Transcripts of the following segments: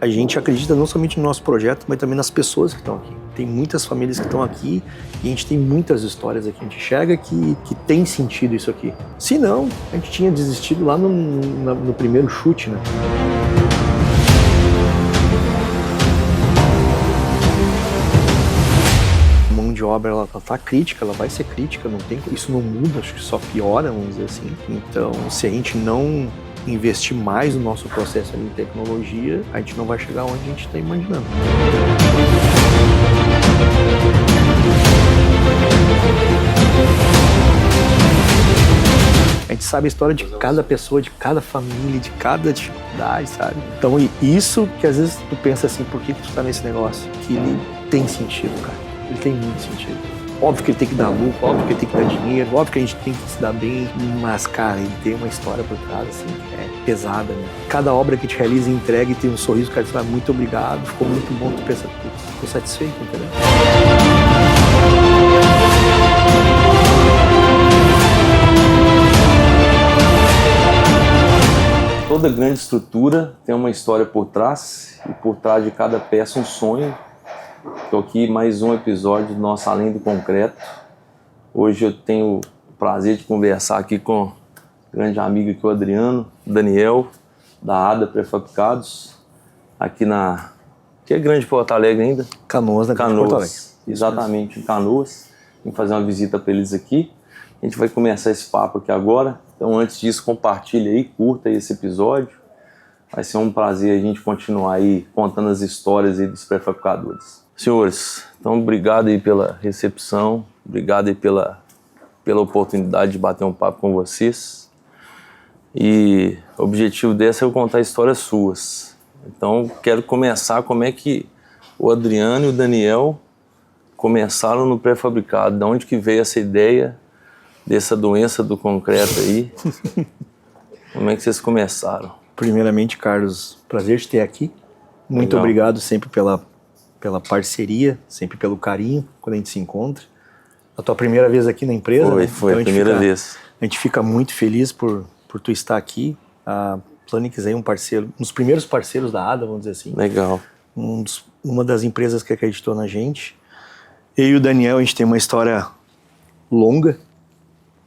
a gente acredita não somente no nosso projeto, mas também nas pessoas que estão aqui. Tem muitas famílias que estão aqui e a gente tem muitas histórias aqui. A gente enxerga que tem sentido isso aqui. Se não, a gente tinha desistido lá no primeiro chute, né? A mão de obra, ela tá crítica, ela vai ser crítica, não tem, isso não muda, acho que só piora, vamos dizer assim. Então, se a gente não investir mais no nosso processo ali em tecnologia, a gente não vai chegar onde a gente está imaginando. A gente sabe a história de cada pessoa, de cada família, de cada dificuldade, sabe? Então, isso que às vezes tu pensa assim, por que tu tá nesse negócio? Que ele tem sentido, cara. Ele tem muito sentido. Óbvio que ele tem que dar lucro, óbvio que ele tem que dar dinheiro, óbvio que a gente tem que se dar bem, mas, cara, ele tem uma história por trás, assim, que é pesada, né? Cada obra que a gente realiza e entrega e tem um sorriso, o cara diz, muito obrigado, ficou muito bom, tu pensa, tô satisfeito, entendeu? Toda grande estrutura tem uma história por trás, e por trás de cada peça um sonho. Estou aqui mais um episódio do nosso Além do Concreto. Hoje eu tenho o prazer de conversar aqui com um grande amigo aqui, o Adriano, Daniel, da ADA Prefabricados, aqui que é grande Porto Alegre ainda? Canoas, na Grande Porto Alegre. Exatamente, em Canoas. Vim fazer uma visita para eles aqui. A gente vai começar esse papo aqui agora. Então, antes disso, compartilha aí, curta aí esse episódio. Vai ser um prazer a gente continuar aí contando as histórias aí dos prefabricadores. Senhores, então obrigado aí pela recepção, obrigado aí pela oportunidade de bater um papo com vocês. E o objetivo dessa é eu contar histórias suas. Então, quero começar como é que o Adriano e o Daniel começaram no pré-fabricado. De onde que veio essa ideia dessa doença do concreto aí? Como é que vocês começaram? Primeiramente, Carlos, prazer te ter aqui. Muito obrigado sempre pela parceria, sempre pelo carinho quando a gente se encontra. A tua primeira vez aqui na empresa, Foi, né? Foi então a primeira vez. A gente fica muito feliz por tu estar aqui. A Planix é um dos primeiros parceiros da ADA, vamos dizer assim. Legal. Uma das empresas que acreditou na gente. Eu e o Daniel, a gente tem uma história longa.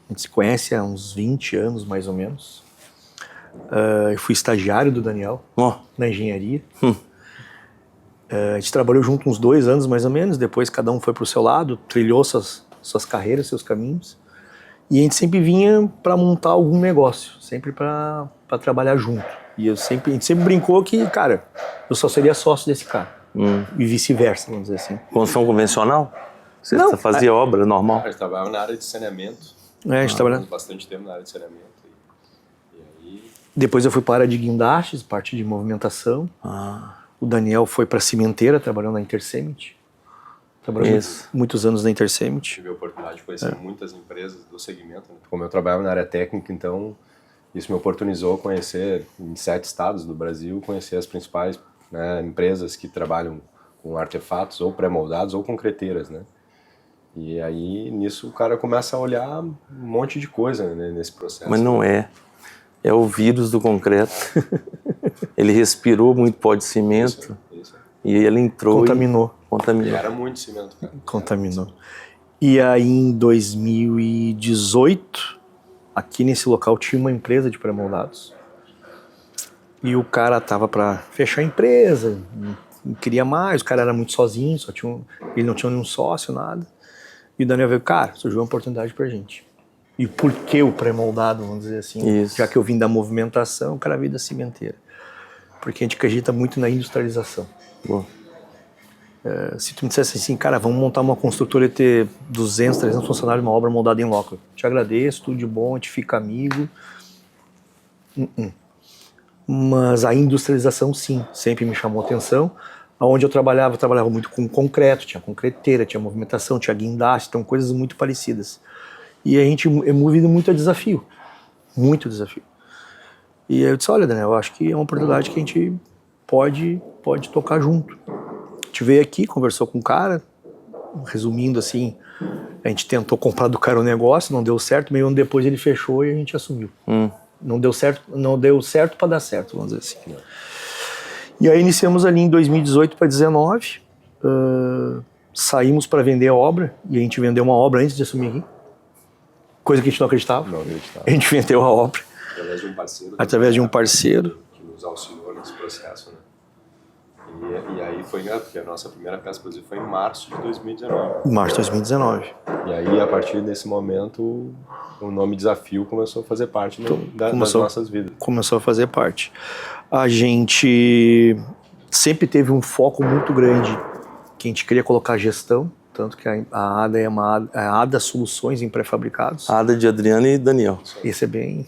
A gente se conhece há uns 20 anos, mais ou menos. Eu fui estagiário do Daniel na engenharia. A gente trabalhou junto uns 2 anos, mais ou menos. Depois cada um foi para o seu lado, trilhou suas carreiras, seus caminhos. E a gente sempre vinha para montar algum negócio, sempre para trabalhar junto. E a gente sempre brincou que, cara, eu só seria sócio desse cara. E vice-versa, vamos dizer assim. Construção convencional? Você Não, fazia obra normal? A gente trabalhava na área de saneamento. A gente trabalhava bastante tempo na área de saneamento. E aí... Depois eu fui para a área de guindastes, parte de movimentação. O Daniel foi para a cimenteira, trabalhou na Intercement. Trabalhou muitos anos na Intercement. Tive a oportunidade de conhecer muitas empresas do segmento. Né? Como eu trabalhava na área técnica, então isso me oportunizou conhecer em 7 estados do Brasil, conhecer as principais, né, empresas que trabalham com artefatos ou pré-moldados ou concreteiras, né? E aí, nisso, o cara começa a olhar um monte de coisa, né, nesse processo. Mas não é. É o vírus do concreto. Ele respirou muito pó de cimento. Isso. E ele entrou Contaminou. E era muito cimento, cara. Contaminou. E aí, em 2018, aqui nesse local tinha uma empresa de pré-moldados. E o cara tava para fechar a empresa, não queria mais, o cara era muito sozinho, ele não tinha nenhum sócio, nada. E o Daniel veio, cara, surgiu uma oportunidade pra gente. E por que o pré-moldado, vamos dizer assim? Isso. Já que eu vim da movimentação, o cara veio da cimenteira. Porque a gente acredita muito na industrialização. Se tu me dissesse assim, cara, vamos montar uma construtora e ter 200, 300 funcionários numa obra moldada em loco. Te agradeço, tudo de bom, a gente fica amigo. Mas a industrialização, sim, sempre me chamou atenção. Onde eu trabalhava muito com concreto, tinha concreteira, tinha movimentação, tinha guindaste, então coisas muito parecidas. E a gente é movido muito a desafio, muito desafio. E aí eu disse, olha, Daniel, eu acho que é uma oportunidade que a gente pode tocar junto. A gente veio aqui, conversou com o cara, resumindo assim, a gente tentou comprar do cara o negócio, não deu certo, meio ano depois ele fechou e a gente assumiu. Não deu certo para dar certo, vamos dizer assim. E aí iniciamos ali em 2018 para 2019, saímos para vender a obra, e a gente vendeu uma obra antes de assumir aqui, coisa que a gente não acreditava. Não acreditava. A gente vendeu a obra. Através de um parceiro. Através de um parceiro. Que nos auxiliou nesse processo, né? E aí foi, porque a nossa primeira peça, inclusive, foi em março de 2019. Março de 2019. E aí, a partir desse momento, o nome Desafio começou a fazer parte das nossas vidas. Começou a fazer parte. A gente sempre teve um foco muito grande que a gente queria colocar gestão, tanto que a ADA é a ADA Soluções em Pré-Fabricados. A ADA de Adriano e Daniel. Esse é bem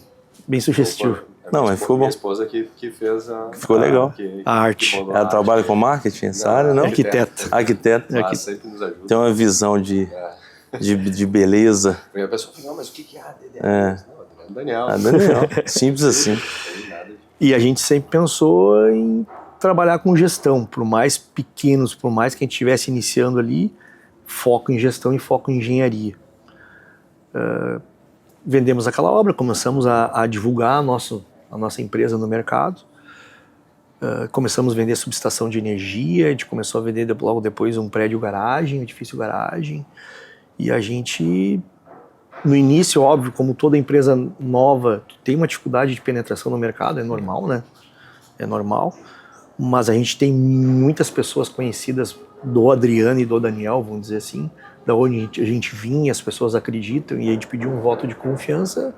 sugestivo. Não, mas ficou bom. Minha esposa que fez Ficou legal. A arte. Ela trabalha com marketing, essa área, não? Arquiteta. Arquiteta. Sempre nos ajuda. Tem uma visão de beleza. E a pessoa fala, não, mas o que é a ADA? Não, é Daniel. A Daniel. Simples assim. E a gente sempre pensou em trabalhar com gestão, por mais pequenos, por mais que a gente estivesse iniciando ali, foco em gestão e foco em engenharia. Vendemos aquela obra, começamos a divulgar a nossa empresa no mercado, começamos a vender subestação de energia, a gente começou a vender logo depois um prédio garagem, um edifício garagem, e a gente, no início, óbvio, como toda empresa nova, tem uma dificuldade de penetração no mercado, é normal, né? É normal, mas a gente tem muitas pessoas conhecidas do Adriano e do Daniel, vamos dizer assim, da onde a gente vinha, as pessoas acreditam, e a gente pediu um voto de confiança,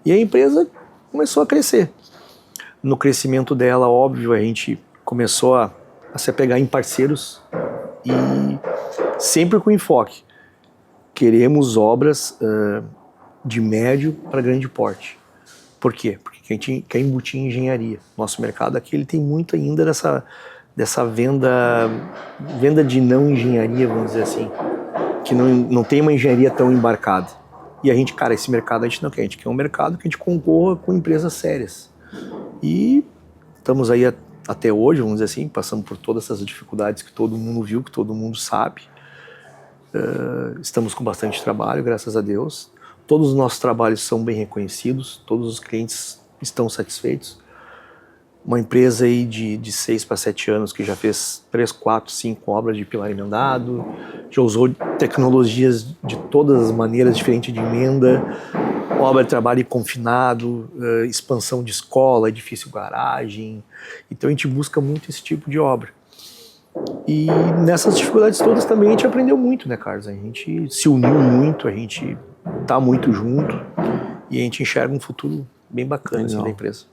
e a empresa começou a crescer. No crescimento dela, óbvio, a gente começou a se apegar em parceiros, e sempre com enfoque. Queremos obras de médio para grande porte. Por quê? Porque a gente quer embutir em engenharia. Nosso mercado aqui ele tem muito ainda dessa venda de não engenharia, vamos dizer assim, que não tem uma engenharia tão embarcada. E a gente, cara, esse mercado a gente não quer. A gente quer um mercado que a gente concorra com empresas sérias. E estamos aí até hoje, vamos dizer assim, passando por todas essas dificuldades que todo mundo viu, que todo mundo sabe. Estamos com bastante trabalho, graças a Deus. Todos os nossos trabalhos são bem reconhecidos, todos os clientes estão satisfeitos. Uma empresa aí de 6 para 7 anos que já fez 3, 4, 5 obras de pilar emendado, já usou tecnologias de todas as maneiras, diferente de emenda, obra de trabalho confinado, expansão de escola, edifício garagem. Então a gente busca muito esse tipo de obra. E nessas dificuldades todas também a gente aprendeu muito, né, Carlos? A gente se uniu muito, a gente tá muito junto e a gente enxerga um futuro bem bacana assim, da empresa.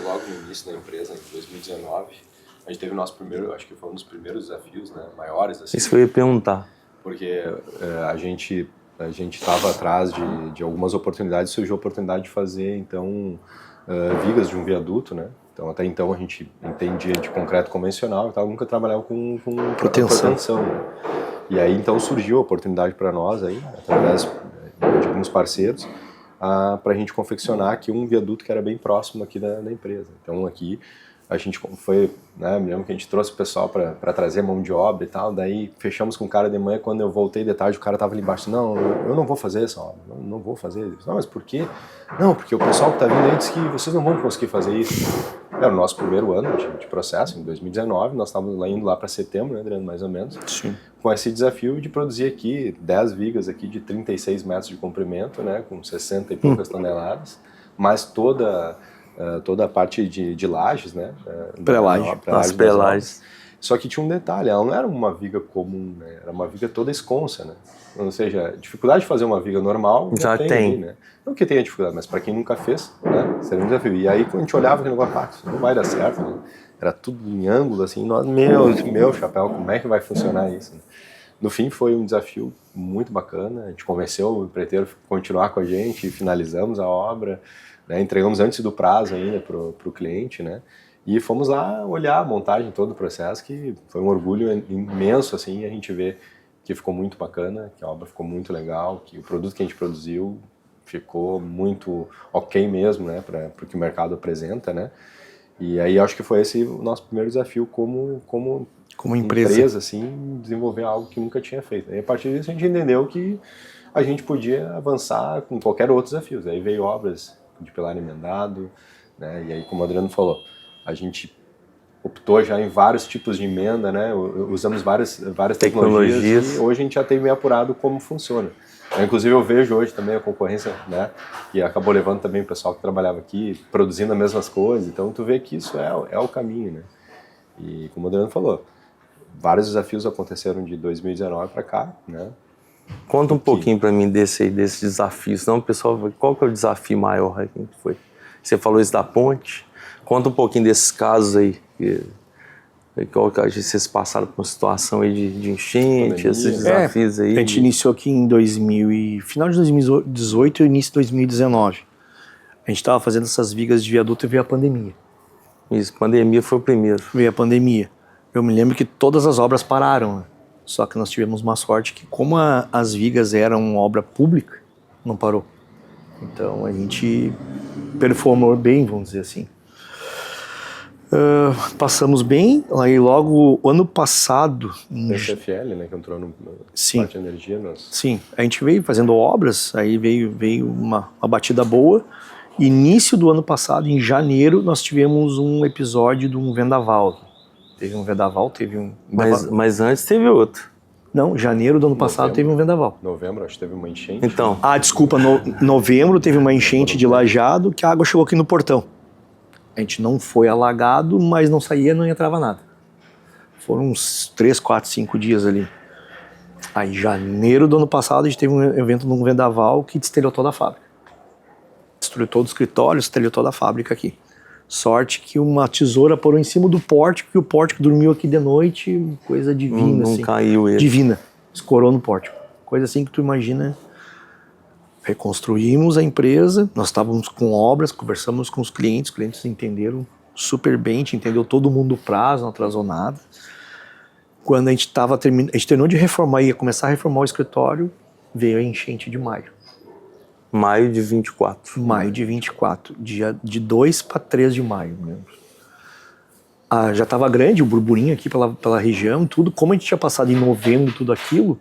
Logo no início da empresa, em 2019, a gente teve o nosso primeiro, acho que foi um dos primeiros desafios, né, maiores. Assim, isso que eu ia perguntar. Porque a gente estava atrás de algumas oportunidades, surgiu a oportunidade de fazer, então, vigas de um viaduto, né? Então, até então a gente entendia de concreto convencional e tal, nunca trabalhava com proteção. Né? E aí então surgiu a oportunidade para nós aí, através de alguns parceiros, para a gente confeccionar aqui um viaduto que era bem próximo aqui da empresa. Então aqui a gente foi, né, me lembro que a gente trouxe o pessoal para trazer mão de obra e tal, daí fechamos com o cara de manhã, quando eu voltei de tarde o cara estava ali embaixo, não, eu não vou fazer essa obra, não vou fazer. Disse, não, mas por quê? Não, porque o pessoal que está vindo aí disse que vocês não vão conseguir fazer isso. Era o nosso primeiro ano de processo, em 2019, nós estávamos indo lá para setembro, né, Adriano, mais ou menos, Sim. com esse desafio de produzir aqui 10 vigas aqui de 36 metros de comprimento, né, com 60 e poucas toneladas, mas toda a parte de lajes, né? Pré-lajes. Só que tinha um detalhe, ela não era uma viga comum, né? Era uma viga toda esconsa, né? Ou seja, a dificuldade de fazer uma viga normal já tem. né? Não que tenha dificuldade, mas para quem nunca fez, né? Seria um desafio. E aí quando a gente olhava aquele negócio, isso não vai dar certo, né? Era tudo em ângulo, assim, nós, meu chapéu, como é que vai funcionar isso? Né? No fim foi um desafio muito bacana, a gente convenceu o empreiteiro a continuar com a gente e finalizamos a obra, né? Entregamos antes do prazo ainda para o cliente, né? E fomos lá olhar a montagem, todo o processo, que foi um orgulho imenso, assim, a gente vê que ficou muito bacana, que a obra ficou muito legal, que o produto que a gente produziu ficou muito ok mesmo, né, para o que o mercado apresenta, né? E aí acho que foi esse o nosso primeiro desafio como empresa, assim, desenvolver algo que nunca tinha feito. E a partir disso a gente entendeu que a gente podia avançar com qualquer outro desafio. Aí veio obras de pilar emendado, né? E aí, como o Adriano falou, a gente optou já em vários tipos de emenda, né? Usamos várias tecnologias e hoje a gente já tem meio apurado como funciona. Inclusive eu vejo hoje também a concorrência, né? Que acabou levando também o pessoal que trabalhava aqui, produzindo as mesmas coisas. Então tu vê que isso é o caminho, né? E como o Adriano falou, vários desafios aconteceram de 2019 para cá, né? Conta um pouquinho para mim desse desafio, senão o pessoal, qual que é o desafio maior aí que foi? Você falou isso da ponte, conta um pouquinho desses casos aí, qual que vocês passaram por uma situação aí de enchente, esses desafios aí. A gente iniciou aqui em final de 2018 e início de 2019. A gente estava fazendo essas vigas de viaduto e veio a pandemia. Isso, pandemia foi o primeiro. Veio a pandemia. Eu me lembro que todas as obras pararam, né? Só que nós tivemos uma sorte que, como as vigas eram obra pública, não parou. Então a gente performou bem, vamos dizer assim. Passamos bem, aí logo, ano passado... CFL, né, que entrou no Sim. parte de energia. Sim, a gente veio fazendo obras, aí veio uma batida boa. Início do ano passado, em janeiro, nós tivemos um episódio de um vendaval. Teve um vendaval, Mas antes teve outro. Não, janeiro do ano passado teve um vendaval. Novembro, acho que teve uma enchente. Então. Desculpa, novembro teve uma enchente de Lajeado que a água chegou aqui no portão. A gente não foi alagado, mas não saía, não entrava nada. Foram uns 3, 4, 5 dias ali. Aí, janeiro do ano passado, a gente teve um evento num vendaval que destelhou toda a fábrica. Destruiu todo o escritório, destelhou toda a fábrica aqui. Sorte que uma tesoura parou em cima do pórtico, e o pórtico dormiu aqui de noite, coisa divina, não assim. Caiu ele. Divina, escorou no pórtico. Coisa assim que tu imagina. Reconstruímos a empresa, nós estávamos com obras, conversamos com os clientes entenderam super bem, a gente entendeu todo mundo o prazo, não atrasou nada. Quando a gente terminou de reformar, ia começar a reformar o escritório, veio a enchente de maio. Maio de 24. Maio de 24, dia de 2 para 3 de maio, me lembro. Já estava grande o burburinho aqui pela região, tudo. Como a gente tinha passado em novembro tudo aquilo,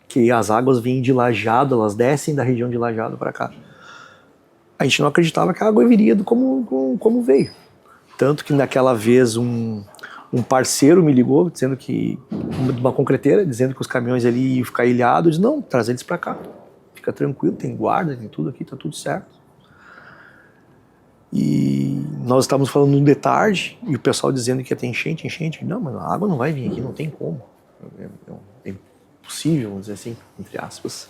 que as águas vêm de Lajeado, elas descem da região de Lajeado para cá. A gente não acreditava que a água viria como veio. Tanto que naquela vez um parceiro me ligou, dizendo que, uma concreteira, dizendo que os caminhões ali iam ficar ilhados. Eu disse, não, traz eles para cá. Fica tranquilo, tem guarda, tem tudo aqui, tá tudo certo. E nós estávamos falando de tarde, e o pessoal dizendo que ia ter enchente. Não, mas a água não vai vir aqui, não tem como. É impossível, vamos dizer assim, entre aspas.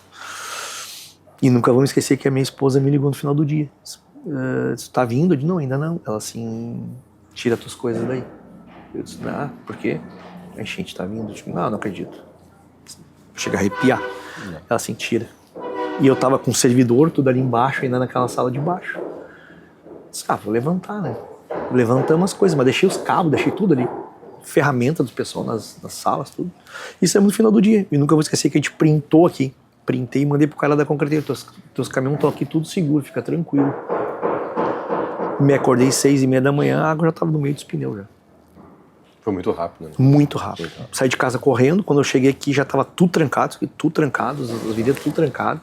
E nunca vamos esquecer que a minha esposa me ligou no final do dia. Você tá vindo? Eu disse, não, ainda não. Ela assim, tira as tuas coisas daí. Eu disse, por quê? A enchente tá vindo. Eu disse, não acredito. Chega a arrepiar. Ela assim, tira. E eu tava com o servidor tudo ali embaixo, ainda naquela sala de baixo. Eu disse, vou levantar, né? Levantamos as coisas, mas deixei os cabos, deixei tudo ali. Ferramenta do pessoal nas salas, tudo. Isso é no final do dia. E nunca vou esquecer que a gente printou aqui. Printei e mandei pro cara da concreteira. Teus caminhões estão aqui tudo seguro, fica tranquilo. Me acordei 6h30 da manhã, a água já tava no meio dos pneus já. Foi muito rápido, né? Muito rápido. Saí de casa correndo, quando eu cheguei aqui já tava tudo trancado, as avenidas tudo trancado.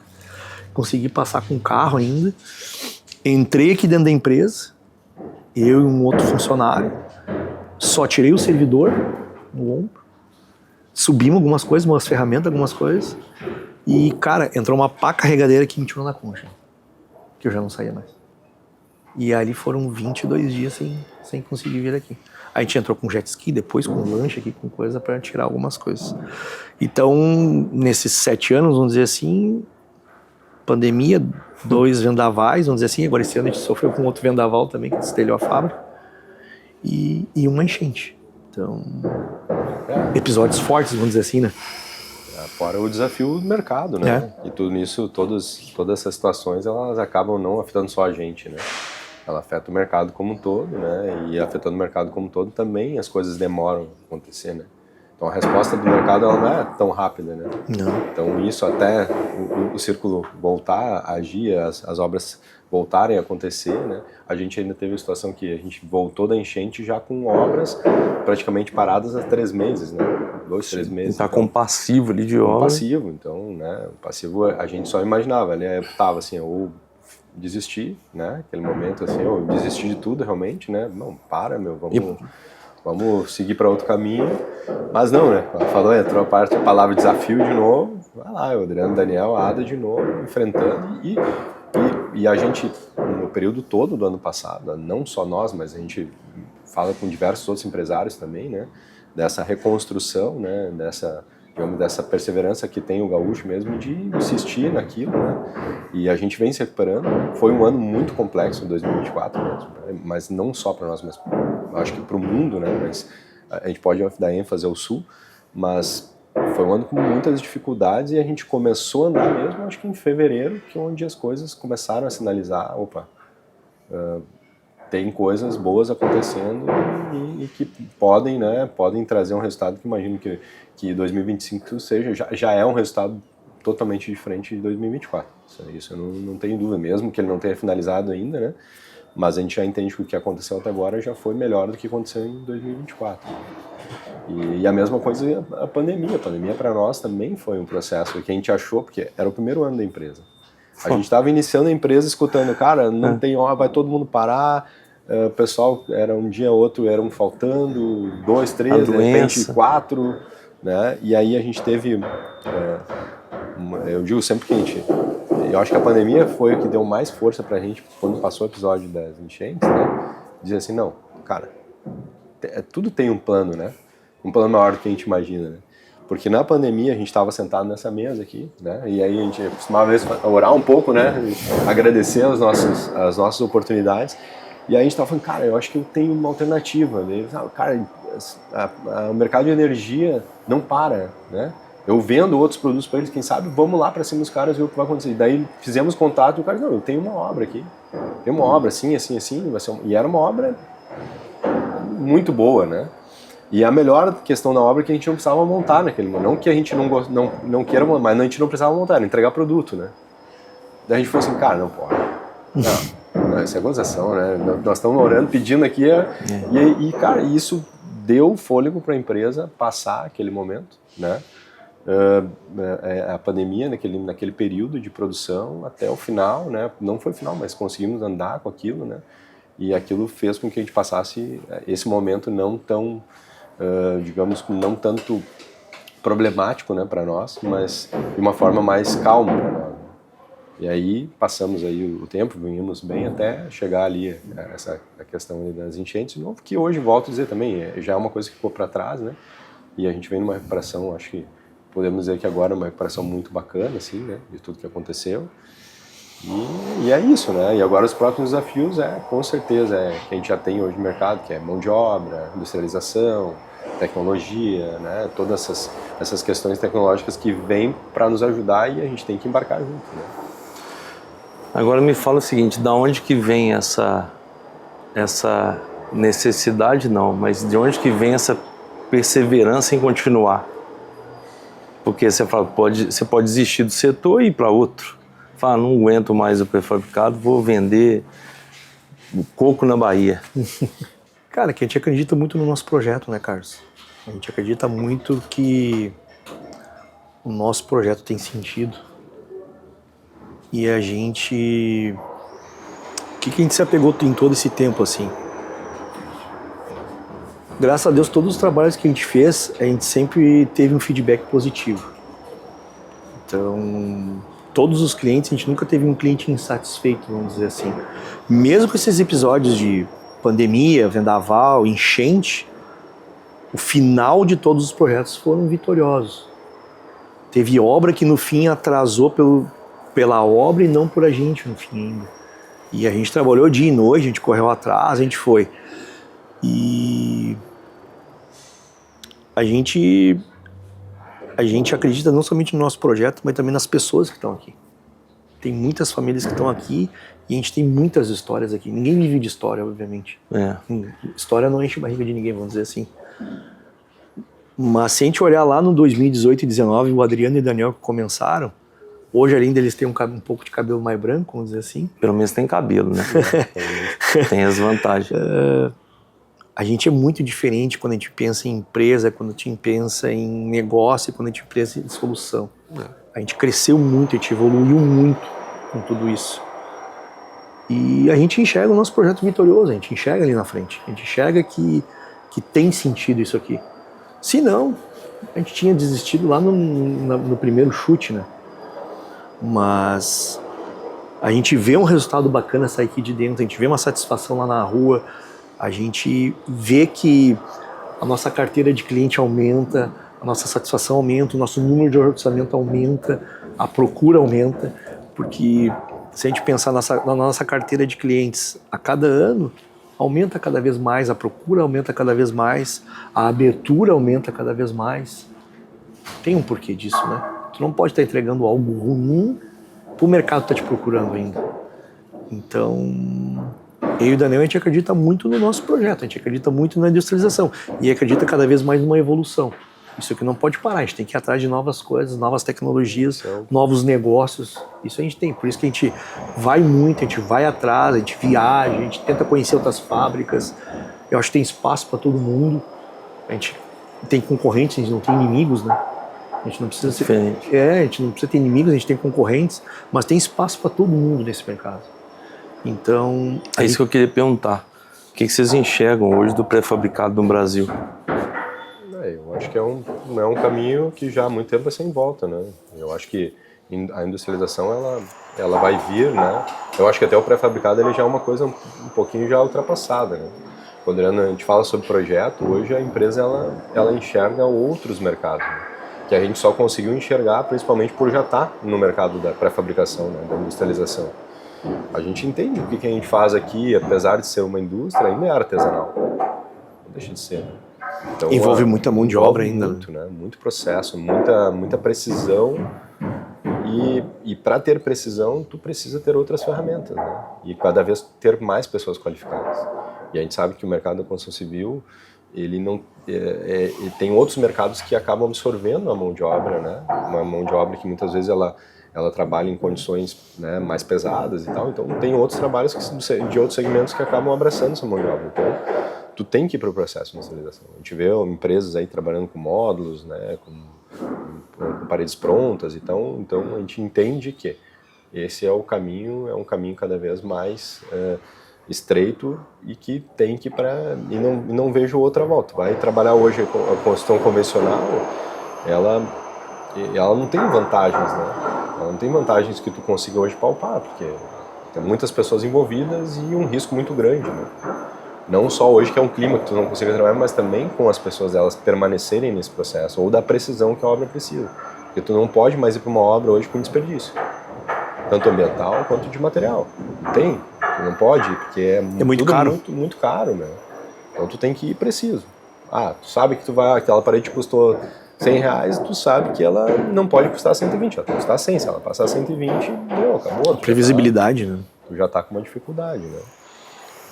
Consegui passar com o carro ainda. Entrei aqui dentro da empresa, eu e um outro funcionário. Só tirei o servidor no ombro. Subimos algumas coisas, umas ferramentas, algumas coisas. E, cara, entrou uma pá carregadeira que me tirou na concha. Que eu já não saía mais. E ali foram 22 dias sem conseguir vir aqui. A gente entrou com jet ski, depois com lanche aqui, com coisa para tirar algumas coisas. Então, nesses 7 anos, vamos dizer assim, pandemia, 2 vendavais, vamos dizer assim. Agora esse ano a gente sofreu com outro vendaval também, que destelhou a fábrica. E uma enchente. Então, episódios fortes, vamos dizer assim, né? Fora o desafio do mercado, né? E tudo isso, todas essas situações, elas acabam não afetando só a gente, né? Ela afeta o mercado como um todo, né? E afetando o mercado como um todo também as coisas demoram a acontecer, né? Então a resposta do mercado ela não é tão rápida, né? Não. Então isso até o círculo voltar a agir, as obras voltarem a acontecer, né? A gente ainda teve a situação que a gente voltou da enchente já com obras praticamente paradas há 3 meses, né? 2, 3 meses. Tá com passivo ali de obra. Passivo, então, né? O passivo a gente só imaginava, ele tava assim, ou desistir, né? Aquele momento assim, ou desistir de tudo realmente, né? Não, vamos vamos seguir para outro caminho. Mas não, né? Falou, entrou a palavra desafio de novo. Vai lá, o Adriano, Daniel, a Ada de novo, enfrentando. E a gente, no período todo do ano passado, não só nós, mas a gente fala com diversos outros empresários também, né? Dessa reconstrução, né? Dessa perseverança que tem o gaúcho mesmo de insistir naquilo, né? E a gente vem se recuperando. Foi um ano muito complexo, 2024 mesmo, né? Mas não só para nós, mas acho que para o mundo, né? Mas a gente pode dar ênfase ao Sul, mas foi um ano com muitas dificuldades e a gente começou a andar mesmo, acho que em fevereiro, que é onde as coisas começaram a sinalizar, tem coisas boas acontecendo e que podem, né, podem trazer um resultado que imagino que 2025 já é um resultado totalmente diferente de 2024. Isso eu não tenho dúvida, mesmo que ele não tenha finalizado ainda, né? Mas a gente já entende que o que aconteceu até agora já foi melhor do que aconteceu em 2024. E a mesma coisa a pandemia. A pandemia para nós também foi um processo que a gente achou, porque era o primeiro ano da empresa. A gente estava iniciando a empresa escutando, cara, não tem hora, vai todo mundo parar. O pessoal, era um dia ou outro, eram faltando 2, 3, de repente 4, né? E aí a gente teve, eu digo sempre que eu acho que a pandemia foi o que deu mais força pra gente quando passou o episódio das enchentes, né? Dizer assim, não, cara, tudo tem um plano, né? Um plano maior do que a gente imagina, né? Porque na pandemia a gente estava sentado nessa mesa aqui, né? E aí a gente costumava orar um pouco, né? Agradecer as nossas oportunidades. E aí a gente estava falando, cara, eu acho que eu tenho uma alternativa. Cara, o mercado de energia não para, né? Eu vendo outros produtos para eles, quem sabe, vamos lá para cima dos caras e ver o que vai acontecer. E daí fizemos contato e o cara, não, eu tenho uma obra aqui. Tem uma obra assim, vai ser e era uma obra muito boa, né? E a melhor questão da obra é que a gente não precisava montar naquele momento. Não que a gente não queira montar, mas a gente não precisava montar, era entregar produto, né? Daí a gente falou assim, cara, não pode. Não, isso é gozação, né? Nós estamos orando, pedindo aqui. E, cara, isso deu fôlego para a empresa passar aquele momento, né? A pandemia naquele período de produção até o final, né? Não foi o final, mas conseguimos andar com aquilo, né? E aquilo fez com que a gente passasse esse momento não tão, digamos, não tanto problemático, né, para nós, mas de uma forma mais calma para nós. E aí passamos aí o tempo, vinhamos bem até chegar ali a questão das enchentes de novo, que hoje, volto a dizer também, já é uma coisa que ficou para trás, né? E a gente vem numa recuperação, acho que podemos dizer que agora é uma recuperação muito bacana, assim, né, de tudo que aconteceu. E é isso, né? E agora os próximos desafios com certeza, que a gente já tem hoje no mercado, que é mão de obra, industrialização, tecnologia, né? Todas essas questões tecnológicas que vêm para nos ajudar e a gente tem que embarcar junto, né? Agora me fala o seguinte, da onde que vem essa necessidade, não, mas de onde que vem essa perseverança em continuar? Porque você fala, você pode desistir do setor e ir para outro. Fala, não aguento mais o prefabricado, vou vender o coco na Bahia. Cara, que a gente acredita muito no nosso projeto, né, Carlos? A gente acredita muito que o nosso projeto tem sentido. E a gente... O que a gente se apegou em todo esse tempo, assim? Graças a Deus, todos os trabalhos que a gente fez, a gente sempre teve um feedback positivo. Então, todos os clientes, a gente nunca teve um cliente insatisfeito, vamos dizer assim. Mesmo com esses episódios de pandemia, vendaval, enchente, o final de todos os projetos foram vitoriosos. Teve obra que no fim atrasou pela obra e não por a gente no fim ainda. E a gente trabalhou dia e noite, a gente correu atrás, a gente foi. E a gente acredita não somente no nosso projeto, mas também nas pessoas que estão aqui. Tem muitas famílias que estão aqui e a gente tem muitas histórias aqui. Ninguém vive de história, obviamente. História não enche barriga de ninguém, vamos dizer assim. Mas se a gente olhar lá no 2018 e 2019, o Adriano e o Daniel que começaram, hoje além deles têm um pouco de cabelo mais branco, vamos dizer assim. Pelo menos tem cabelo, né? Tem as vantagens. A gente é muito diferente quando a gente pensa em empresa, quando a gente pensa em negócio, quando a gente pensa em solução. A gente cresceu muito, a gente evoluiu muito com tudo isso. E a gente enxerga o nosso projeto vitorioso, a gente enxerga ali na frente. A gente enxerga que que tem sentido isso aqui. Se não, a gente tinha desistido lá no primeiro chute, né? Mas a gente vê um resultado bacana sair aqui de dentro, a gente vê uma satisfação lá na rua, a gente vê que a nossa carteira de cliente aumenta, a nossa satisfação aumenta, o nosso número de orçamento aumenta, a procura aumenta, porque se a gente pensar na nossa carteira de clientes a cada ano, aumenta cada vez mais, a procura aumenta cada vez mais, a abertura aumenta cada vez mais. Tem um porquê disso, né? Tu não pode estar entregando algo ruim para o mercado estar te procurando ainda. Então, eu e o Daniel, a gente acredita muito no nosso projeto, a gente acredita muito na industrialização e acredita cada vez mais numa evolução. Isso aqui não pode parar, a gente tem que ir atrás de novas coisas, novas tecnologias, novos negócios. Isso a gente tem, por isso que a gente vai muito, a gente vai atrás, a gente viaja, a gente tenta conhecer outras fábricas. Eu acho que tem espaço para todo mundo. A gente tem concorrentes, a gente não tem inimigos, né? A gente não precisa ser diferente. A gente não precisa ter inimigos, a gente tem concorrentes, mas tem espaço para todo mundo nesse mercado. Então, é isso que eu queria perguntar. O que vocês enxergam hoje do pré-fabricado no Brasil? Eu acho que é um caminho que já há muito tempo vai ser em volta, né? Eu acho que a industrialização ela vai vir, né? Eu acho que até o pré-fabricado ele já é uma coisa um pouquinho já ultrapassada, né? Quando a gente fala sobre projeto, hoje a empresa ela enxerga outros mercados, né? Que a gente só conseguiu enxergar principalmente por já estar no mercado da pré-fabricação, né? Da industrialização. A gente entende o que a gente faz aqui, apesar de ser uma indústria, ainda é artesanal. Não deixa de ser, né? Então, envolve muita mão de obra ainda. Muito, né? Muito processo, muita precisão. E para ter precisão, tu precisa ter outras ferramentas, né? E cada vez ter mais pessoas qualificadas. E a gente sabe que o mercado da construção civil, ele não ele tem outros mercados que acabam absorvendo a mão de obra, né? Uma mão de obra que muitas vezes ela trabalha em condições, né, mais pesadas e tal. Então tem outros trabalhos de outros segmentos que acabam abraçando essa mão de obra. Então tu tem que ir para o processo de industrialização. A gente vê empresas aí trabalhando com módulos, né, com paredes prontas e tal. Então a gente entende que esse é um caminho cada vez mais estreito e que tem que e não vejo outra volta. Vai trabalhar hoje a construção convencional, ela não tem vantagens, né? Ela não tem vantagens que tu consiga hoje palpar, porque tem muitas pessoas envolvidas e um risco muito grande, né? Não só hoje que é um clima que tu não consiga trabalhar, mas também com as pessoas elas permanecerem nesse processo, ou da precisão que a obra precisa. Porque tu não pode mais ir para uma obra hoje com desperdício, tanto ambiental quanto de material. Não tem, tu não pode, porque é muito caro. Muito caro, né? Então tu tem que ir preciso. Tu sabe que aquela parede custou R$100, tu sabe que ela não pode custar 120, ela tem que custar 100. Se ela passar 120, acabou. Previsibilidade, né? Tu já tá com uma dificuldade, né?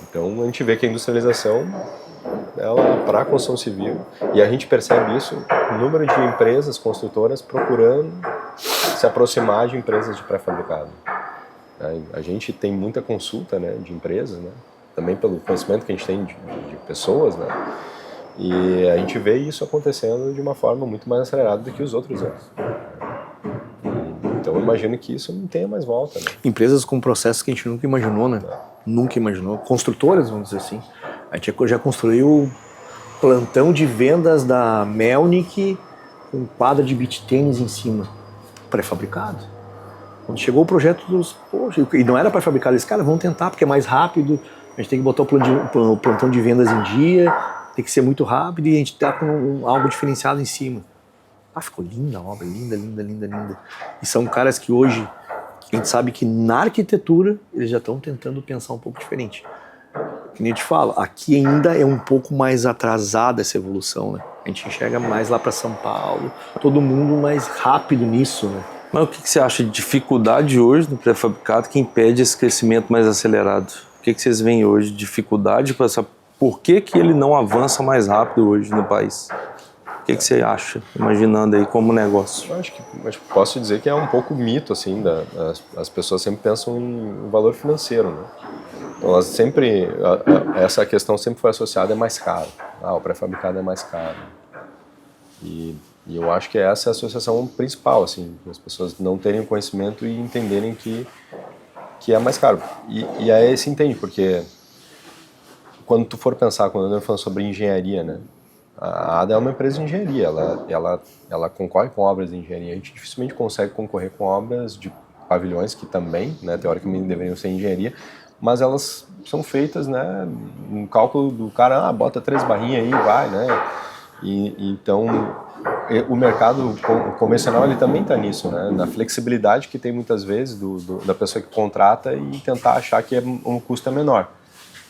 Então a gente vê que a industrialização, ela para a construção civil, e a gente percebe isso, o número de empresas construtoras procurando se aproximar de empresas de pré-fabricado. A gente tem muita consulta, né, de empresas, né, também pelo conhecimento que a gente tem de pessoas, né, e a gente vê isso acontecendo de uma forma muito mais acelerada do que os outros anos. Então eu imagino que isso não tenha mais volta, né? Empresas com processos que a gente nunca imaginou, né? Nunca imaginou. Construtoras, vamos dizer assim. A gente já construiu plantão de vendas da Melnick com quadra de beach tênis em cima. Pré-fabricado. Quando chegou o projeto e não era pré-fabricado, eles, cara, vamos tentar porque é mais rápido, a gente tem que botar o plantão de vendas em dia, tem que ser muito rápido e a gente tá com algo diferenciado em cima. Ficou linda a obra, linda. E são caras que hoje, a gente sabe que na arquitetura, eles já estão tentando pensar um pouco diferente. Que nem eu te falo, aqui ainda é um pouco mais atrasada essa evolução, né? A gente enxerga mais lá para São Paulo, todo mundo mais rápido nisso, né? Mas o que você acha de dificuldade hoje no pré-fabricado que impede esse crescimento mais acelerado? O que vocês veem hoje de dificuldade para saber por que ele não avança mais rápido hoje no país? O que você acha, imaginando aí como negócio? Acho que posso dizer que é um pouco mito, assim, as pessoas sempre pensam em valor financeiro, né? Então elas sempre, essa questão sempre foi associada a mais caro. O pré-fabricado é mais caro. E eu acho que essa é a associação principal, assim, as pessoas não terem o conhecimento e entenderem que é mais caro. E aí se entende, porque quando tu for pensar, quando eu falando sobre engenharia, né? A ADA é uma empresa de engenharia, ela concorre com obras de engenharia. A gente dificilmente consegue concorrer com obras de pavilhões que também, né, teoricamente deveriam ser engenharia, mas elas são feitas, né, um cálculo do cara, bota 3 barrinhas aí, vai, né? Então o mercado convencional ele também está nisso, né? Na flexibilidade que tem muitas vezes da pessoa que contrata e tentar achar que um custo é menor.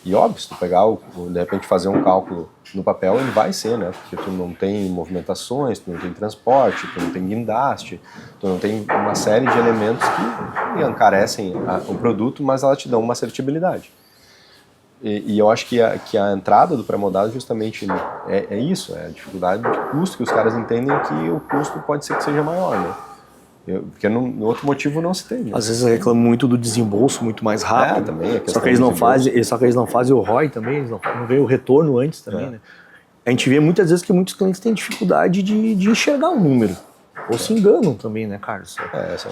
E óbvio, se tu pegar, de repente fazer um cálculo no papel, ele vai ser, né? Porque tu não tem movimentações, tu não tem transporte, tu não tem guindaste, tu não tem uma série de elementos que encarecem o produto, mas ela te dão uma assertibilidade. E eu acho que a entrada do pré-moldado justamente é isso, é a dificuldade de custo, que os caras entendem que o custo pode ser que seja maior, né? Porque no outro motivo não se tem. Né? Às vezes reclamam muito do desembolso muito mais rápido. Também, só que eles não fazem o ROI também, eles não veem o retorno antes também, né? A gente vê muitas vezes que muitos clientes têm dificuldade de enxergar um número. Ou se enganam também, né, Carlos?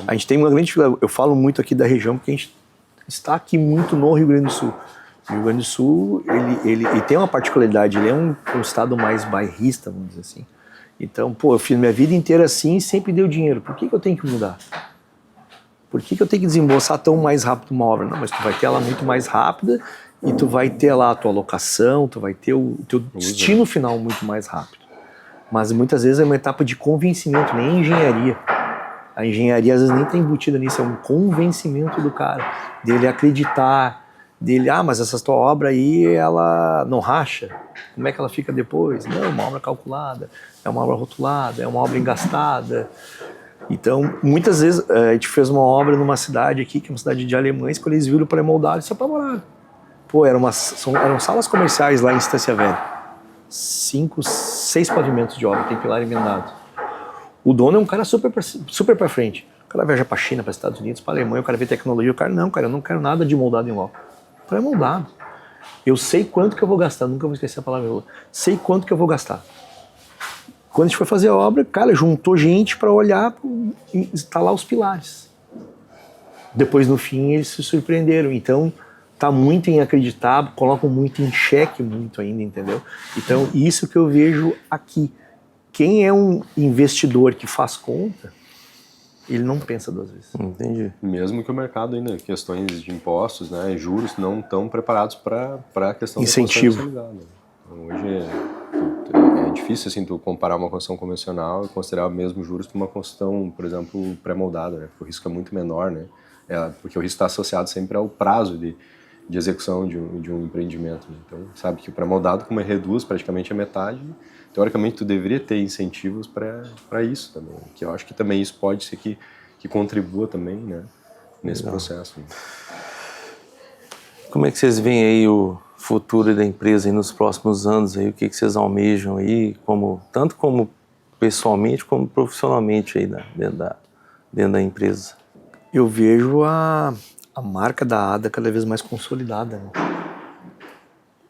A gente tem uma grande dificuldade. Eu falo muito aqui da região porque a gente está aqui muito no Rio Grande do Sul. O Rio Grande do Sul, ele tem uma particularidade, ele é um estado mais bairrista, vamos dizer assim. Então, eu fiz minha vida inteira assim e sempre deu dinheiro. Por que eu tenho que mudar? Por que eu tenho que desembolsar tão mais rápido uma obra? Não, mas tu vai ter ela muito mais rápida e tu vai ter lá a tua alocação, tu vai ter o teu destino final muito mais rápido. Mas muitas vezes é uma etapa de convencimento, nem engenharia. A engenharia às vezes nem está embutida nisso, é um convencimento do cara, dele acreditar, dele, mas essa tua obra aí, ela não racha, como é que ela fica depois? Não, é uma obra calculada, é uma obra rotulada, é uma obra engastada. Então, muitas vezes, a gente fez uma obra numa cidade aqui, que é uma cidade de alemães, quando eles viram o pré-moldado, eles se apavoraram. Eram salas comerciais lá em Estância Velha, 5, 6 pavimentos de obra, tem pilar emendado. O dono é um cara super pra frente. O cara viaja pra China, para Estados Unidos, pra Alemanha, o cara vê tecnologia, o cara, não, eu não quero nada de moldado em loco. Pré-moldado. Eu sei quanto que eu vou gastar, nunca vou esquecer a palavra, sei quanto que eu vou gastar. Quando a gente foi fazer a obra, cara, juntou gente para olhar e instalar os pilares. Depois, no fim, eles se surpreenderam. Então, tá muito em acreditar, colocam muito em xeque, muito ainda, entendeu? Então, isso que eu vejo aqui. Quem é um investidor que faz conta, ele não pensa 2 vezes. Entendi. Mesmo que o mercado ainda, questões de impostos, né, juros, não estão preparados para a questão incentivo. Da construção consolidada. Então, hoje é difícil assim, tu comparar uma construção convencional e considerar mesmo juros para uma construção, por exemplo, pré-moldada, né? Porque o risco é muito menor, né? Porque o risco está associado sempre ao prazo de execução de um empreendimento. Né? Então, sabe que o pré-moldado, como reduz praticamente a metade, teoricamente tu deveria ter incentivos para isso também. Que eu acho que também isso pode ser que contribua também, né? Nesse processo. Né? Como é que vocês veem aí o futuro da empresa aí nos próximos anos aí, o que vocês almejam aí, tanto como pessoalmente como profissionalmente aí dentro da empresa? Eu vejo a marca da ADA cada vez mais consolidada. Né?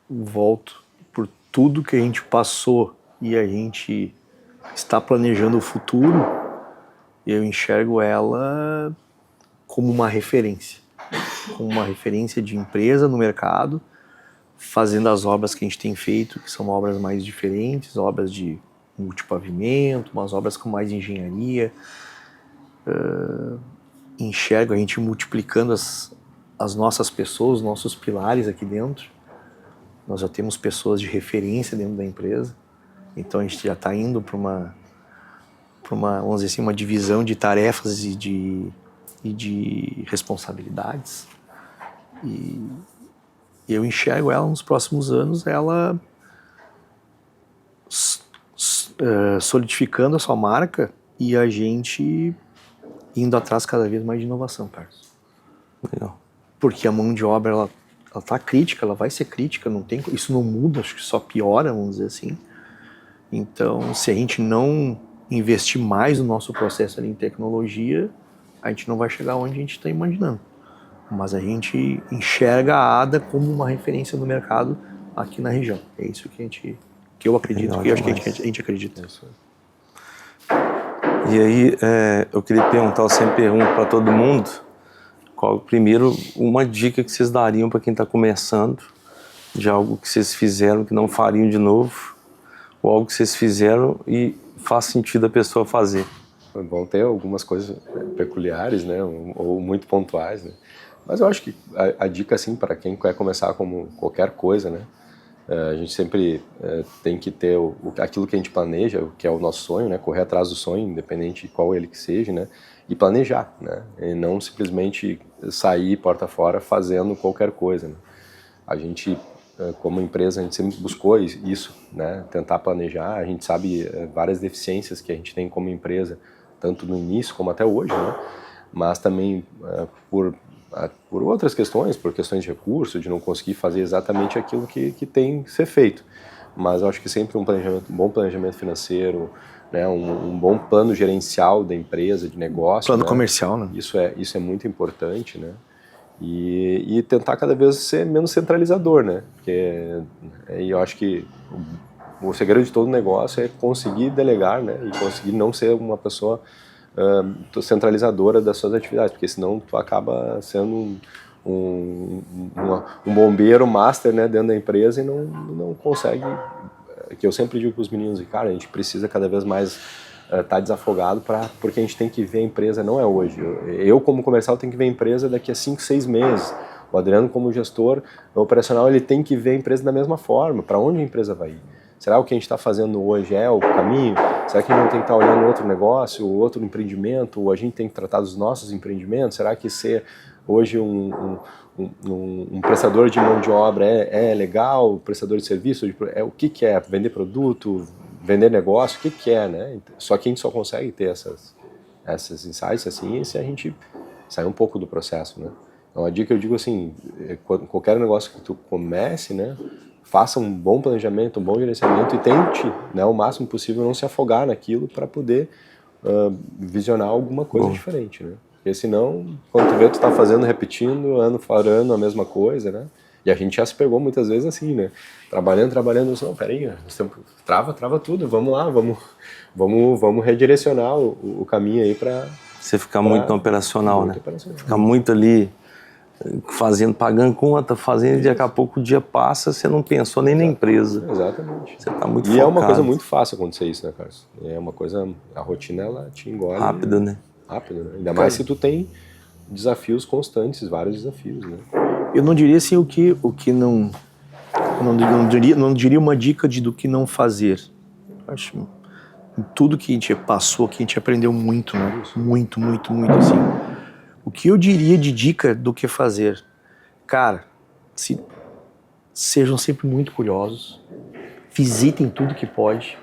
Volto por tudo que a gente passou e a gente está planejando o futuro, eu enxergo ela como uma referência de empresa no mercado, fazendo as obras que a gente tem feito, que são obras mais diferentes, obras de multipavimento, umas obras com mais engenharia. Enxergo a gente multiplicando as nossas pessoas, os nossos pilares aqui dentro. Nós já temos pessoas de referência dentro da empresa, então a gente já está indo para uma, vamos dizer assim, uma divisão de tarefas e de responsabilidades. E eu enxergo ela nos próximos anos, ela solidificando a sua marca e a gente indo atrás cada vez mais de inovação, Carlos. Legal. Porque a mão de obra, ela tá crítica, ela vai ser crítica, isso não muda, acho que só piora, vamos dizer assim. Então, se a gente não investir mais no nosso processo ali em tecnologia, a gente não vai chegar onde a gente está imaginando. Mas a gente enxerga a ADA como uma referência no mercado aqui na região. É isso que eu acredito, legal, que eu acho que a gente acredita. Isso. E aí, eu queria perguntar, eu sempre pergunto para todo mundo, primeiro, uma dica que vocês dariam para quem está começando de algo que vocês fizeram que não fariam de novo, ou algo que vocês fizeram e faz sentido a pessoa fazer? Vão ter algumas coisas peculiares, né, ou muito pontuais, né? Mas eu acho que a dica, assim, para quem quer começar como qualquer coisa, né, a gente sempre tem que ter aquilo que a gente planeja, que é o nosso sonho, né, correr atrás do sonho, independente de qual ele que seja, né, e planejar, né, e não simplesmente sair porta fora fazendo qualquer coisa, né. A gente, como empresa, a gente sempre buscou isso, né, tentar planejar. A gente sabe várias deficiências que a gente tem como empresa, tanto no início como até hoje, né, mas também por outras questões, por questões de recurso, de não conseguir fazer exatamente aquilo que tem que ser feito. Mas eu acho que sempre um bom planejamento financeiro, né, um bom plano gerencial da empresa, de negócio. Plano, né, comercial, né? Isso é muito importante, né? E tentar cada vez ser menos centralizador, né? Porque eu acho que o segredo de todo negócio é conseguir delegar, né? E conseguir não ser uma pessoa centralizadora das suas atividades, porque senão tu acaba sendo um bombeiro master, né, dentro da empresa e não consegue, que eu sempre digo para os meninos, cara, a gente precisa cada vez mais estar desafogado, porque a gente tem que ver a empresa, não é hoje. Eu como comercial tenho que ver a empresa daqui a 5, 6 meses. O Adriano como gestor operacional, ele tem que ver a empresa da mesma forma, para onde a empresa vai ir. Será o que a gente está fazendo hoje é o caminho? Será que a gente não tem que estar olhando outro negócio, outro empreendimento, ou a gente tem que tratar dos nossos empreendimentos? Será que ser hoje um prestador de mão de obra é legal? Prestador de serviço? O que é? Vender produto? Vender negócio? O que é, né? Só que a gente só consegue ter essas insights assim se a gente sair um pouco do processo, né? Então a dica eu digo assim, qualquer negócio que tu comece, né? Faça um bom planejamento, um bom gerenciamento e tente, né, o máximo possível não se afogar naquilo para poder visionar alguma coisa diferente, né? Porque senão, quando tu vê, tu tá fazendo, repetindo, ano fora ano, a mesma coisa, né? E a gente já se pegou muitas vezes assim, né? Trabalhando, não, peraí, trava tudo, vamos lá, vamos redirecionar o caminho aí para... Você ficar muito no operacional, né? Ficar muito ali pagando conta, fazendo, e daqui a pouco o dia passa, você não pensou nem na empresa. Exatamente. Você tá muito focado. E é uma coisa muito fácil acontecer isso, né, Carlos? É uma coisa, a rotina, ela te engole. Rápido, né? Rápido, né? Ainda mais se tu tem desafios constantes, vários desafios, né? Eu não diria assim o que não... Não diria uma dica do que não fazer. Acho em tudo que a gente passou, que a gente aprendeu muito, né? Muito, assim. O que eu diria de dica do que fazer? Cara, sejam sempre muito curiosos, visitem tudo que pode,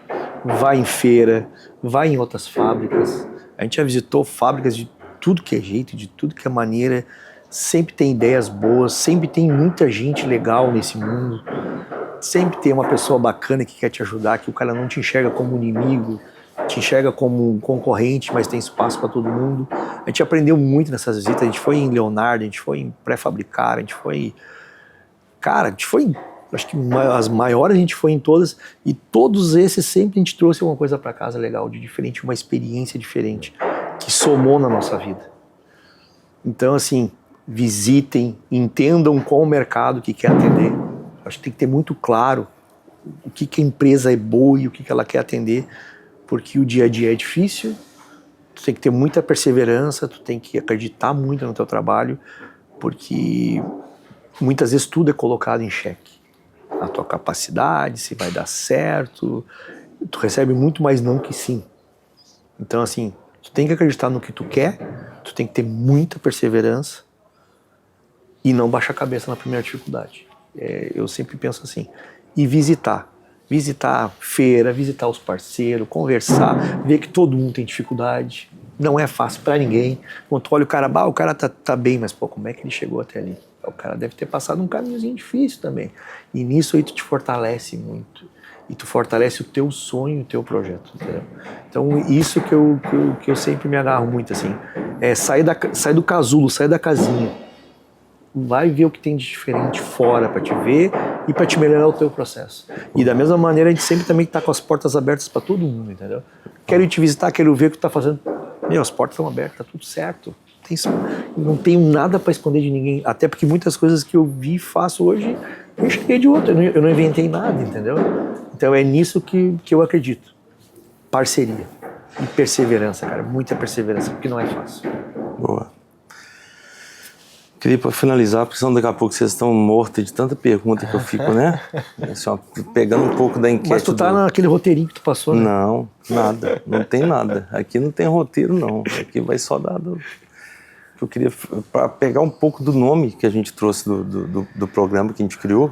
vá em feira, vá em outras fábricas. A gente já visitou fábricas de tudo que é jeito, de tudo que é maneira. Sempre tem ideias boas, sempre tem muita gente legal nesse mundo. Sempre tem uma pessoa bacana que quer te ajudar, que o cara não te enxerga como inimigo, te enxerga como um concorrente, mas tem espaço para todo mundo. A gente aprendeu muito nessas visitas. A gente foi em Leonardo, a gente foi em pré-fabricar, a gente foi... Cara, a gente foi... Acho que as maiores a gente foi em todas, e todos esses sempre a gente trouxe alguma coisa para casa legal, de diferente, uma experiência diferente, que somou na nossa vida. Então, assim, visitem, entendam qual o mercado que quer atender. Acho que tem que ter muito claro o que a empresa é boa e o que ela quer atender, porque o dia a dia é difícil, tu tem que ter muita perseverança, tu tem que acreditar muito no teu trabalho, porque muitas vezes tudo é colocado em xeque. A tua capacidade, se vai dar certo, tu recebe muito mais não que sim. Então, assim, tu tem que acreditar no que tu quer, tu tem que ter muita perseverança e não baixar a cabeça na primeira dificuldade. Eu sempre penso assim, e visitar a feira, visitar os parceiros, conversar, ver que todo mundo tem dificuldade, não é fácil para ninguém. Quando tu olha o cara tá bem, mas pô, como é que ele chegou até ali? O cara deve ter passado um caminhozinho difícil também. E nisso aí tu te fortalece muito. E tu fortalece o teu sonho, o teu projeto. Entendeu? Então isso que eu sempre me agarro muito, assim. Sai do casulo, sai da casinha. Vai ver o que tem de diferente fora para te ver e para te melhorar o teu processo. E da mesma maneira a gente sempre também tá com as portas abertas para todo mundo, entendeu? Quero ir te visitar, quero ver o que tu tá fazendo. As portas estão abertas, tá tudo certo. Não tenho nada para esconder de ninguém, até porque muitas coisas que eu vi e faço hoje Eu enxerguei de outro, eu não inventei nada, entendeu? Então é nisso que eu acredito. Parceria e perseverança, cara, muita perseverança, porque não é fácil. Boa. Queria para finalizar, porque senão daqui a pouco vocês estão mortos de tanta pergunta que eu fico, né? Assim, ó, pegando um pouco da enquete. Mas tu tá naquele roteirinho que tu passou, né? Não, nada. Não tem nada. Aqui não tem roteiro, não. Aqui vai só dar... Eu queria para pegar um pouco do nome que a gente trouxe do programa que a gente criou.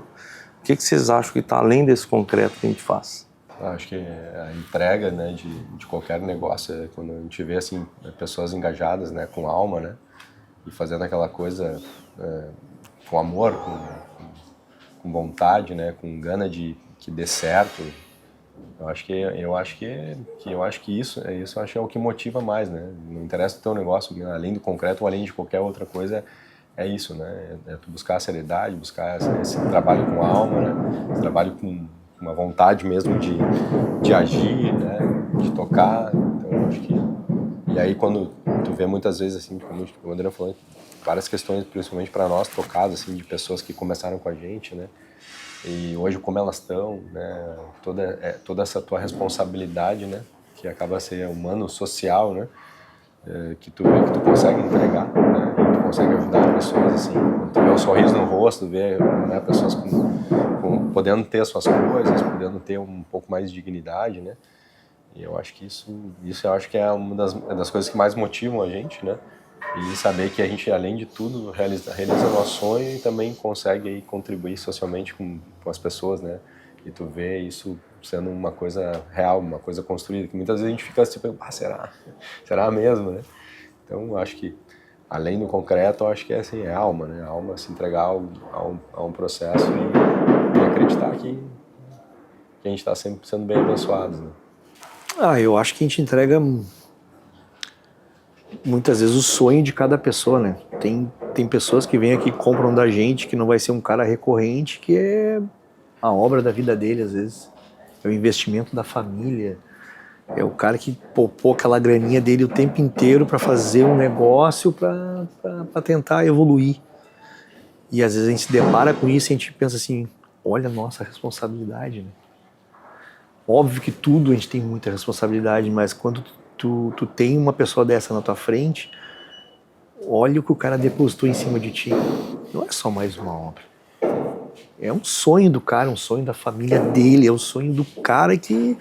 O que vocês acham que está além desse concreto que a gente faz? Acho que a entrega, né, de qualquer negócio é quando a gente vê assim pessoas engajadas, né, com alma, né, e fazendo aquela coisa com amor, com vontade, né, com gana de que dê certo. Eu acho que isso eu acho que é o que motiva mais, né? Não interessa o teu negócio, além do concreto ou além de qualquer outra coisa, é isso, né? É tu buscar a seriedade, buscar esse trabalho com a alma, né? Esse trabalho com uma vontade mesmo de agir, né? De tocar. Então eu acho que... E aí quando tu vê muitas vezes, assim, como o André falou, várias questões, principalmente para nós, tocadas, assim, de pessoas que começaram com a gente, né? E hoje como elas estão, né? Toda essa tua responsabilidade, né? Que acaba a ser humano, social, né? Que tu vê que tu consegue entregar, né? E tu consegue ajudar pessoas, assim. Tu vê um sorriso no rosto, vê, né, pessoas podendo ter as suas coisas, podendo ter um pouco mais de dignidade, né? E eu acho que isso eu acho que é uma das coisas que mais motivam a gente, né? E saber que a gente, além de tudo, realiza nosso sonho e também consegue aí contribuir socialmente com as pessoas, né? E tu vê isso sendo uma coisa real, uma coisa construída, que muitas vezes a gente fica tipo, será? Será mesmo, né? Então, eu acho que, além do concreto, eu acho que é assim, é alma, né? A alma se entregar a um processo e acreditar que a gente está sempre sendo bem abençoado, né? Eu acho que a gente entrega muitas vezes o sonho de cada pessoa, né? Tem pessoas que vêm aqui e compram da gente, que não vai ser um cara recorrente, que é a obra da vida dele, às vezes. É o investimento da família. É o cara que poupou aquela graninha dele o tempo inteiro para fazer um negócio para tentar evoluir. E às vezes a gente se depara com isso e a gente pensa assim, olha a nossa responsabilidade, né? Óbvio que tudo a gente tem muita responsabilidade, mas quando tu tem uma pessoa dessa na tua frente, olha o que o cara depositou em cima de ti. Não é só mais uma obra. É um sonho do cara, um sonho da família dele, é o sonho do cara que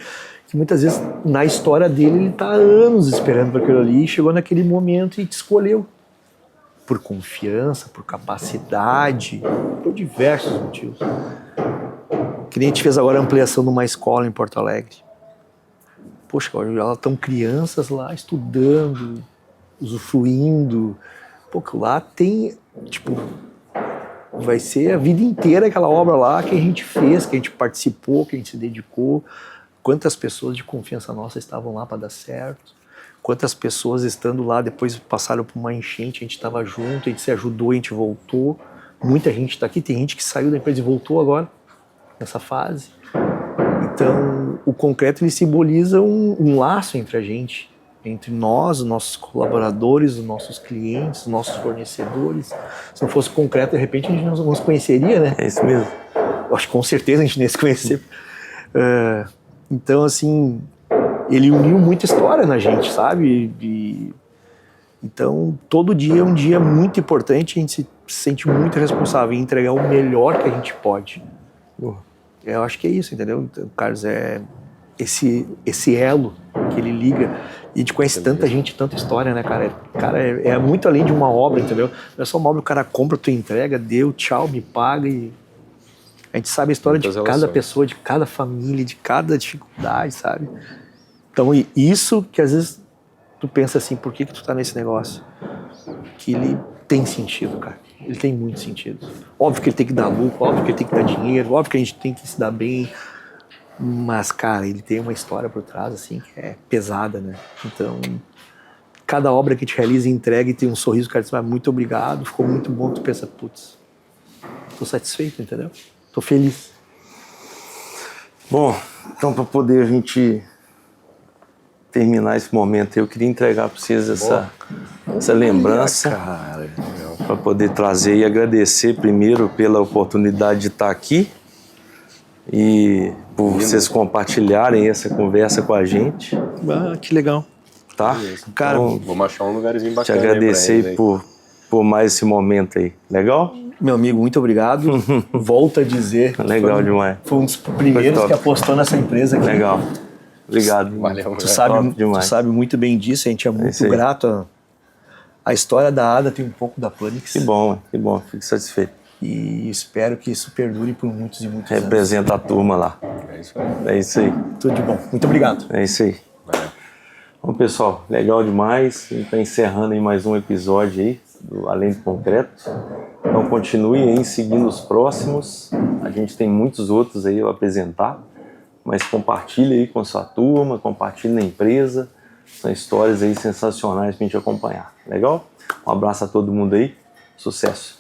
muitas vezes na história dele ele está há anos esperando por aquilo ali e chegou naquele momento e te escolheu. Por confiança, por capacidade, por diversos motivos. Que nem a gente fez agora a ampliação de uma escola em Porto Alegre. Poxa, elas estão crianças lá estudando, usufruindo. Pô, lá tem, tipo, vai ser a vida inteira aquela obra lá que a gente fez, que a gente participou, que a gente se dedicou. Quantas pessoas de confiança nossa estavam lá para dar certo. Quantas pessoas estando lá depois passaram por uma enchente, a gente estava junto, a gente se ajudou, a gente voltou. Muita gente está aqui, tem gente que saiu da empresa e voltou agora, nessa fase. Então, o concreto ele simboliza um laço entre a gente, entre nós, os nossos colaboradores, os nossos clientes, os nossos fornecedores. Se não fosse concreto, de repente a gente não se conheceria, né? É isso mesmo. Eu acho que com certeza a gente não ia se conhecer. Então, assim, ele uniu muita história na gente, sabe? Então, todo dia é um dia muito importante, a gente se sente muito responsável em entregar o melhor que a gente pode. Eu acho que é isso, entendeu? Então, Carlos, é esse elo que ele liga. E a gente conhece tanta gente, tanta história, né, cara? Cara, é muito além de uma obra, entendeu? Não é só uma obra, o cara compra, tu entrega, deu, tchau, me paga e... A gente sabe a história de cada pessoa, de cada família, de cada dificuldade, sabe? Então, isso que às vezes tu pensa assim, por que tu tá nesse negócio? Que ele tem sentido, cara. Ele tem muito sentido. Óbvio que ele tem que dar lucro, óbvio que ele tem que dar dinheiro, óbvio que a gente tem que se dar bem. Mas, cara, ele tem uma história por trás, assim, que é pesada, né? Então, cada obra que a gente realiza e entrega e tem um sorriso, o cara diz, muito obrigado, ficou muito bom. Tu pensa, putz, tô satisfeito, entendeu? Tô feliz. Bom, então para poder a gente terminar esse momento, eu queria entregar para vocês essa lembrança. Cara, para poder trazer e agradecer primeiro pela oportunidade de estar aqui e por vocês compartilharem essa conversa com a gente, Ah, que legal. tá? Cara, Então, Vamos achar um lugarzinho te bacana aí pra agradecer eles aí. por mais esse momento aí. Legal? meu amigo, muito obrigado. Volto a dizer. Legal foi, demais. Foi um dos primeiros Foi que top. apostou nessa empresa aqui. Legal. Obrigado. Valeu, Tu velho. sabe, Top tu demais. sabe muito bem disso, a gente é isso muito aí. grato. A história da Ada tem um pouco da Planix. Que bom, que bom. Fico satisfeito. E espero que isso perdure por muitos e muitos anos. Representa a turma lá. É isso aí. É isso aí. Tudo de bom. Muito obrigado. É isso aí. Valeu. Bom, pessoal, legal demais. A gente está encerrando aí mais um episódio aí do Além do Concreto. Então continue aí seguindo os próximos. A gente tem muitos outros aí a apresentar, mas compartilhe aí com a sua turma, compartilhe na empresa. São histórias aí sensacionais para a gente acompanhar. Legal? Um abraço a todo mundo aí. Sucesso!